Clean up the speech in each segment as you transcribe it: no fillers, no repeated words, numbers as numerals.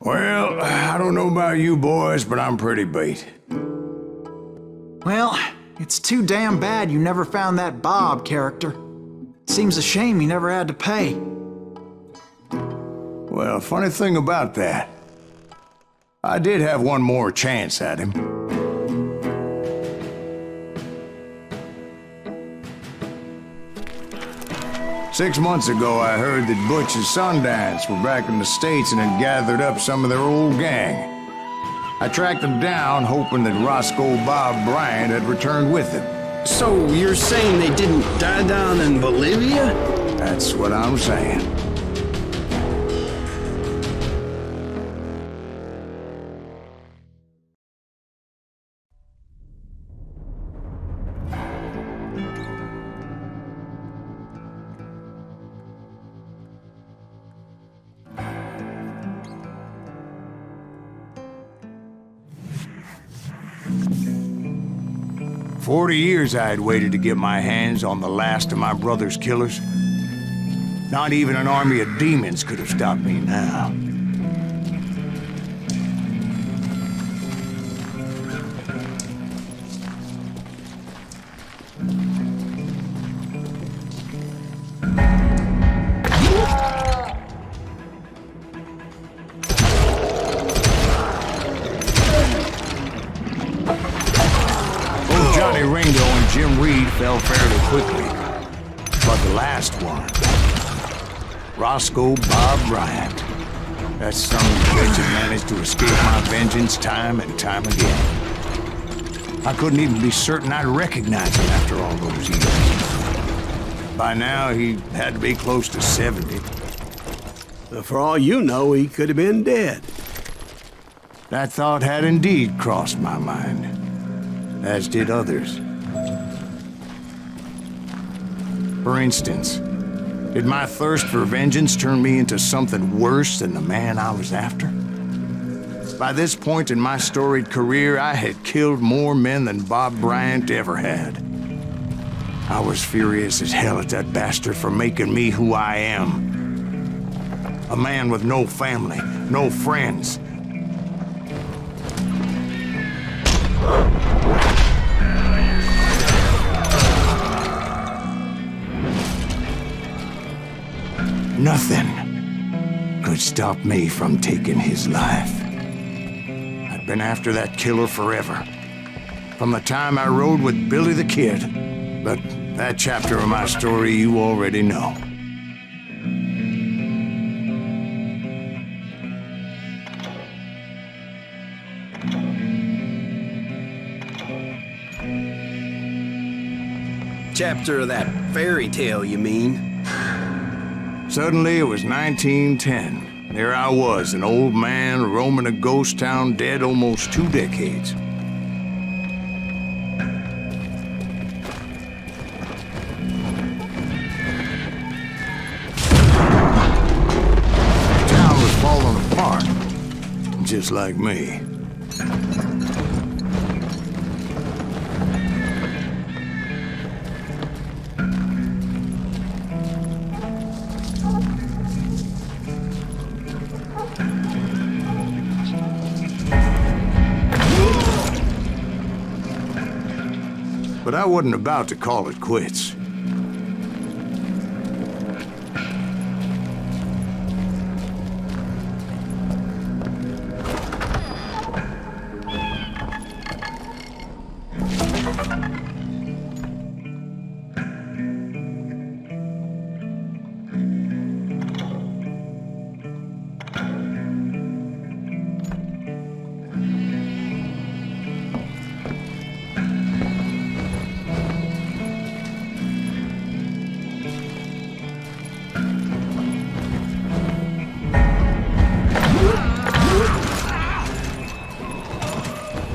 Well, I don't know about you boys, but I'm pretty beat. Well, it's too damn bad you never found that Bob character. Seems a shame you never had to pay. Well, funny thing about that, I did have one more chance at him. Six months ago, I heard that Butch and Sundance were back in the States and had gathered up some of their old gang. I tracked them down, hoping that Roscoe Bob Bryant had returned with them. So you're saying they didn't die down in Bolivia? That's what I'm saying. For 40 years I had waited to get my hands on the last of my brother's killers. Not even an army of demons could have stopped me now. Ringo and Jim Reed fell fairly quickly. But the last one, Roscoe Bob Bryant, that son of a bitch had managed to escape my vengeance time and time again. I couldn't even be certain I'd recognize him after all those years. By now, he had to be close to 70. For all you know, he could have been dead. That thought had indeed crossed my mind, as did others. For instance, did my thirst for vengeance turn me into something worse than the man I was after? By this point in my storied career, I had killed more men than Bob Bryant ever had. I was furious as hell at that bastard for making me who I am. A man with no family, no friends. Nothing could stop me from taking his life. I'd been after that killer forever, from the time I rode with Billy the Kid. But that chapter of my story you already know. Chapter of that fairy tale, you mean? Suddenly, it was 1910. There I was, an old man roaming a ghost town dead almost 2 decades. The town was falling apart, just like me. But I wasn't about to call it quits.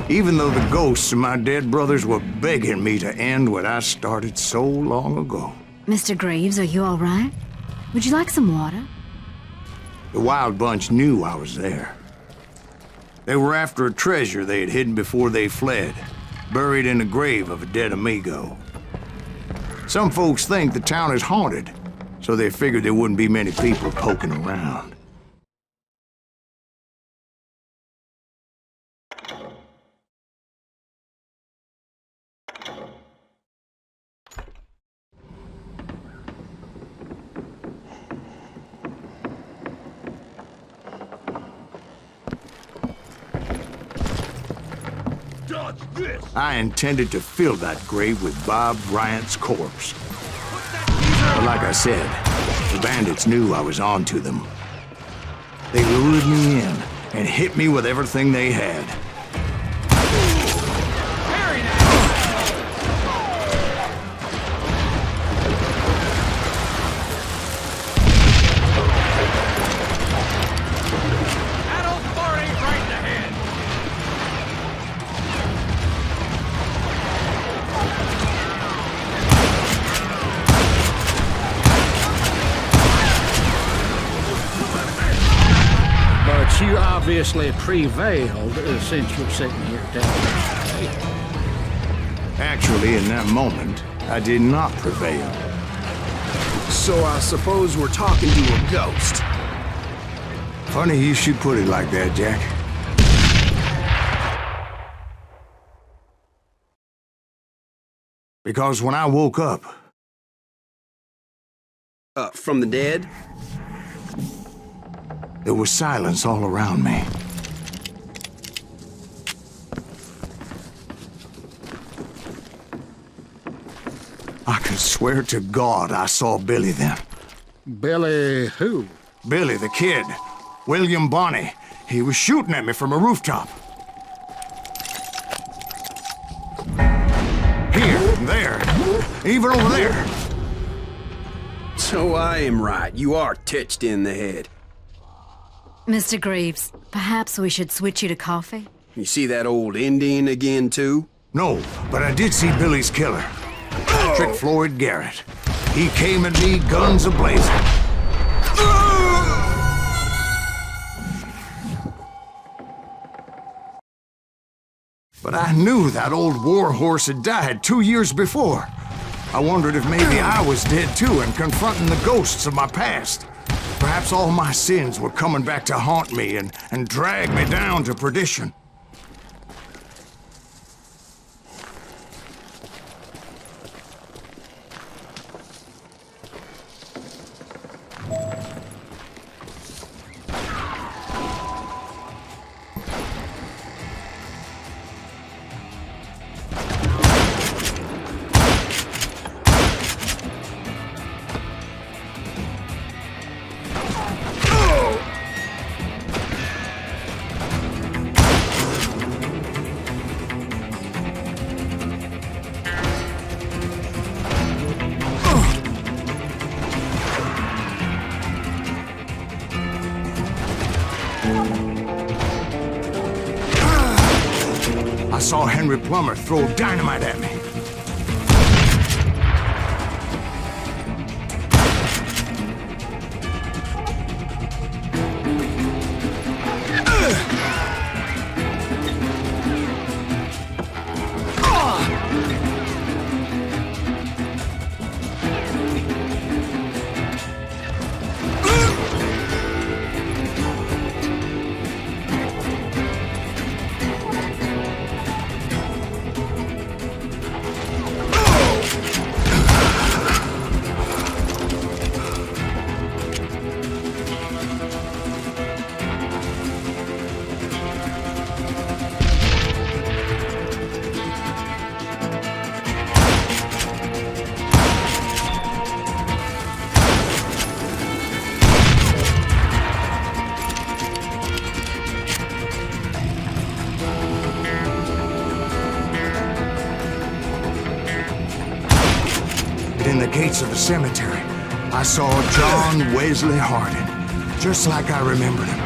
Even though the ghosts of my dead brothers were begging me to end what I started so long ago. Mr. Graves, are you all right? Would you like some water? The Wild Bunch knew I was there. They were after a treasure they had hidden before they fled, buried in the grave of a dead amigo. Some folks think the town is haunted, so they figured there wouldn't be many people poking around. I intended to fill that grave with Bob Bryant's corpse. But like I said, the bandits knew I was on to them. They lured me in and hit me with everything they had. You obviously prevailed since you're sitting here telling me. Actually, in that moment, I did not prevail. So I suppose we're talking to a ghost. Funny you should put it like that, Jack. Because when I woke up... From the dead? There was silence all around me. I can swear to God I saw Billy then. Billy who? Billy the kid. William Bonney. He was shooting at me from a rooftop. Here, there, even over there. So I am right. You are touched in the head. Mr. Greaves, perhaps we should switch you to coffee? You see that old Indian again, too? No, but I did see Billy's killer. Patrick Floyd Garrett. He came at me, guns a-blazing. But I knew that old war horse had died 2 years before. I wondered if maybe I was dead too and confronting the ghosts of my past. Perhaps all my sins were coming back to haunt me and drag me down to perdition. I saw Henry Plummer throw dynamite at me. In the gates of the cemetery, I saw John Wesley Hardin, just like I remembered him.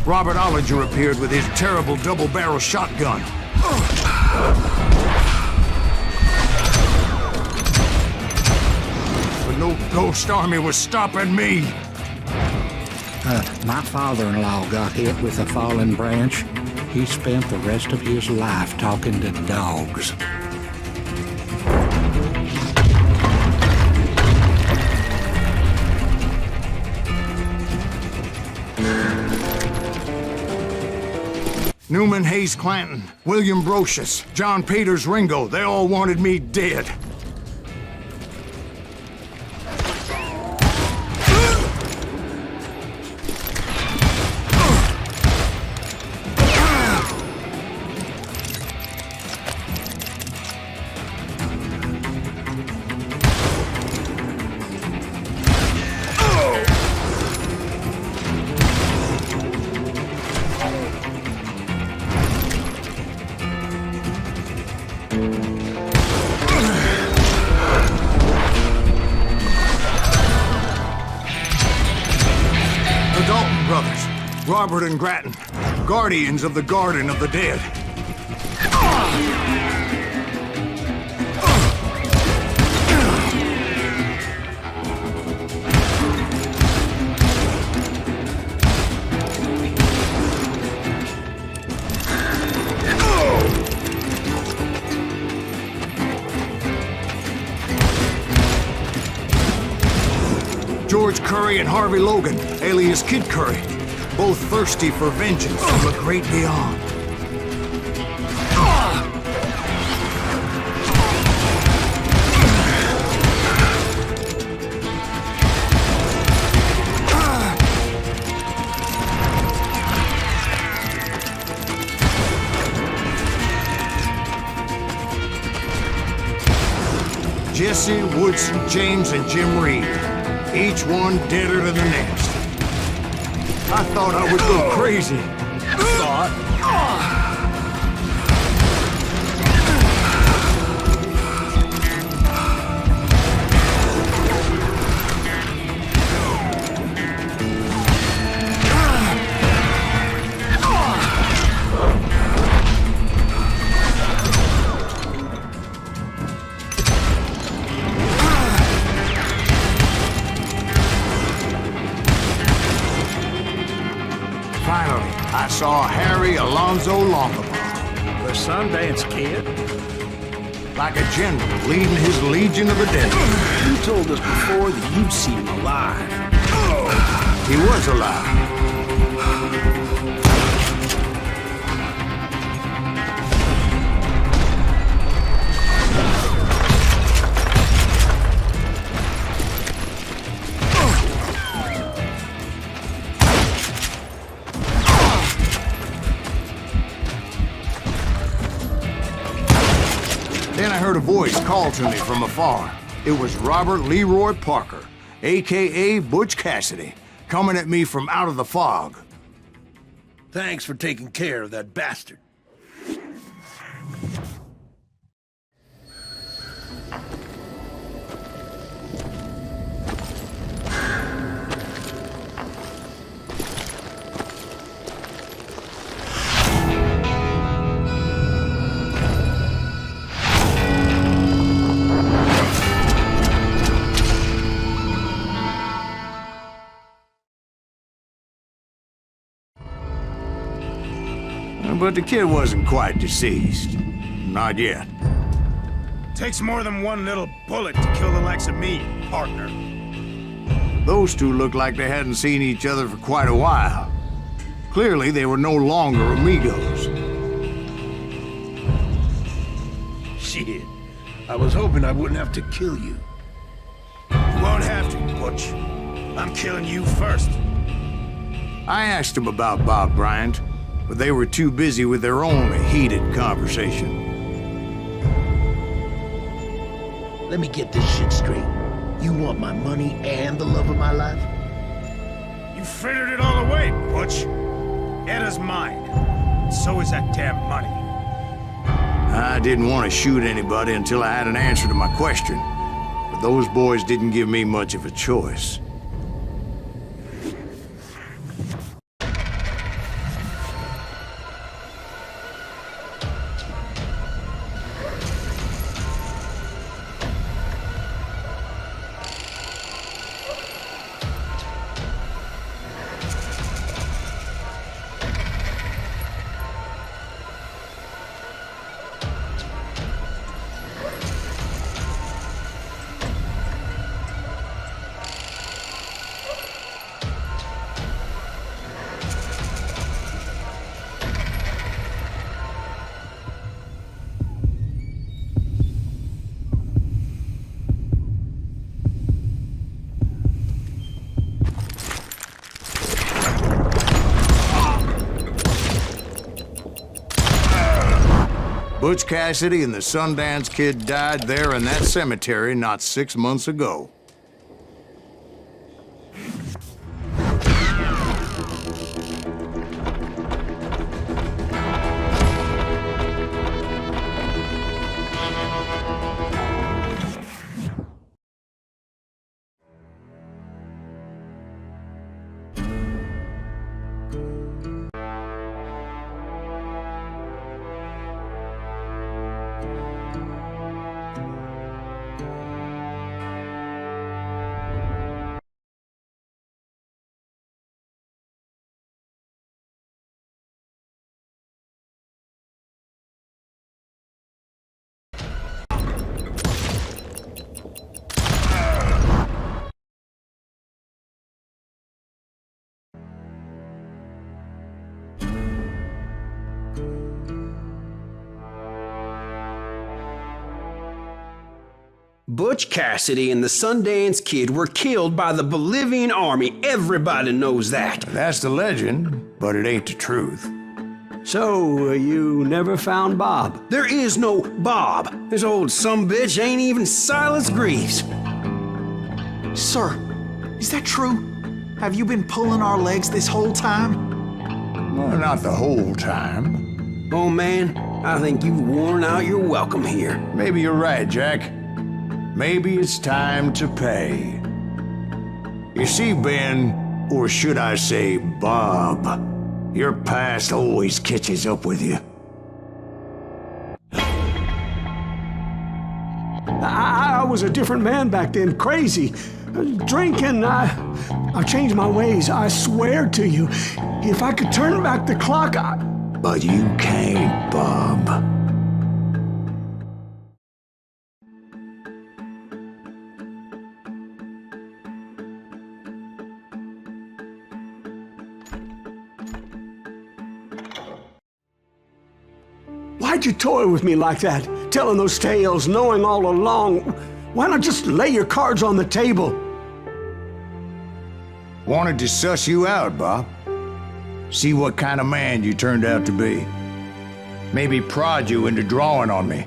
Robert Ollinger appeared with his terrible double-barrel shotgun. But no ghost army was stopping me. My father-in-law got hit with a fallen branch. He spent the rest of his life talking to dogs. Newman Hayes Clanton, William Brocious, John Peters Ringo, they all wanted me dead. Robert and Grattan, guardians of the Garden of the Dead. George Curry and Harvey Logan, alias Kid Curry. Both thirsty for vengeance from the great beyond. Jesse, Woodson, James, and Jim Reed. Each one deader than the next. I thought I would go crazy. Finally, I saw Harry Alonzo Longabaugh. The Sundance Kid? Like a general leading his legion of the dead. You told us before that you'd seen him alive. He was alive. Then I heard a voice call to me from afar. It was Robert Leroy Parker, a.k.a. Butch Cassidy, coming at me from out of the fog. Thanks for taking care of that bastard. But the kid wasn't quite deceased. Not yet. Takes more than one little bullet to kill the likes of me, partner. Those two looked like they hadn't seen each other for quite a while. Clearly, they were no longer amigos. Shit. I was hoping I wouldn't have to kill you. You won't have to, Butch. I'm killing you first. I asked them about Bob Bryant, but they were too busy with their own heated conversation. Let me get this shit straight. You want my money and the love of my life? You frittered it all away, Butch. Edda's mine. So is that damn money. I didn't want to shoot anybody until I had an answer to my question, but those boys didn't give me much of a choice. Butch Cassidy and the Sundance Kid died there in that cemetery not 6 months ago. Butch Cassidy and the Sundance Kid were killed by the Bolivian army. Everybody knows that. That's the legend, but it ain't the truth. So, you never found Bob? There is no Bob. This old sumbitch ain't even Silas Greaves. Sir, is that true? Have you been pulling our legs this whole time? Well, not the whole time. Oh man, I think you've worn out your welcome here. Maybe you're right, Jack. Maybe it's time to pay. You see, Ben, or should I say Bob, your past always catches up with you. I was a different man back then, crazy. Drinking, I changed my ways, I swear to you. If I could turn back the clock, But you can't, Bob. Why'd you toy with me like that? Telling those tales, knowing all along. Why not just lay your cards on the table? Wanted to suss you out, Bob. See what kind of man you turned out to be. Maybe prod you into drawing on me.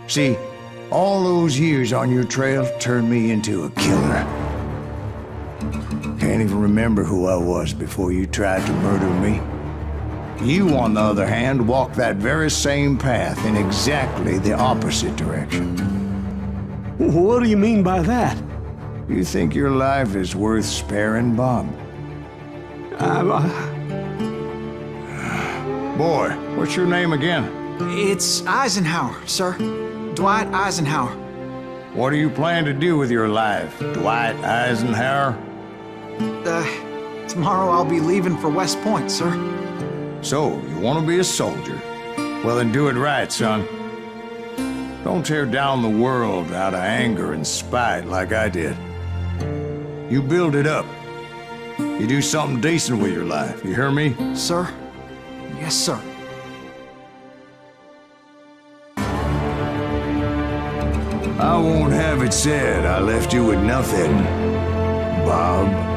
See, all those years on your trail turned me into a killer. Can't even remember who I was before you tried to murder me. You, on the other hand, walked that very same path in exactly the opposite direction. What do you mean by that? You think your life is worth sparing, Bob? Boy, what's your name again? It's Eisenhower, sir. Dwight Eisenhower. What do you plan to do with your life, Dwight Eisenhower? Tomorrow I'll be leaving for West Point, sir. So, you want to be a soldier? Well, then do it right, son. Don't tear down the world out of anger and spite like I did. You build it up. You do something decent with your life, you hear me? Sir? Yes, sir. I won't have it said I left you with nothing, Bob.